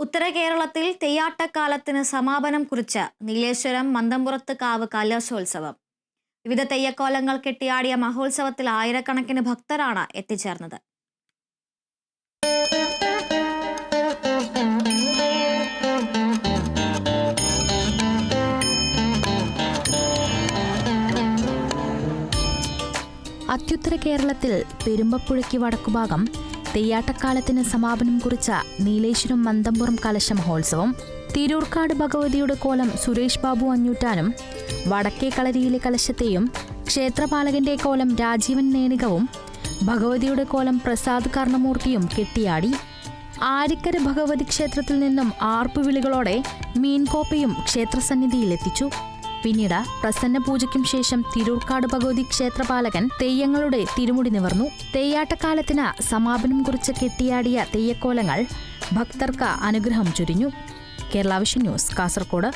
ഉത്തര കേരളത്തിൽ തെയ്യാട്ടക്കാലത്തിന് സമാപനം കുറിച്ച് നീലേശ്വരം മന്തംപുറത്ത് കാവ് കലശോത്സവം. വിവിധ തെയ്യക്കോലങ്ങൾ കെട്ടിയാടിയ മഹോത്സവത്തിൽ ആയിരക്കണക്കിന് ഭക്തരാണ് എത്തിച്ചേർന്നത്. അത്യുത്തര കേരളത്തിൽ പെരുമ്പപ്പുഴയ്ക്ക് വടക്കുഭാഗം തെയ്യാട്ടക്കാലത്തിന് സമാപനം കുറിച്ച നീലേശ്വരം മന്തംപുറം കലശ മഹോത്സവം. തിരൂർക്കാട് ഭഗവതിയുടെ കോലം സുരേഷ് ബാബു അഞ്ഞൂറ്റാനും വടക്കേ കളരിയിലെ കലശത്തെയും ക്ഷേത്രപാലകന്റെ കോലം രാജീവൻ നേണികവും ഭഗവതിയുടെ കോലം പ്രസാദ് കർണമൂർത്തിയും കെട്ടിയാടി. ആരിക്കര ഭഗവതി ക്ഷേത്രത്തിൽ നിന്നും ആർപ്പുവിളികളോടെ മീൻകോപ്പയും ക്ഷേത്രസന്നിധിയിലെത്തിച്ചു. പിന്നീട് പ്രസന്ന പൂജയ്ക്കും ശേഷം തിരൂർക്കാട് ഭഗവതി ക്ഷേത്രപാലകൻ തെയ്യങ്ങളുടെ തിരുമുടി നിവർന്നു. തെയ്യാട്ടക്കാലത്തിന് സമാപനം കുറിച്ച് കെട്ടിയാടിയ തെയ്യക്കോലങ്ങൾ ഭക്തർക്ക് അനുഗ്രഹം ചൊരിഞ്ഞു. Kerala vision news, Kasaragod.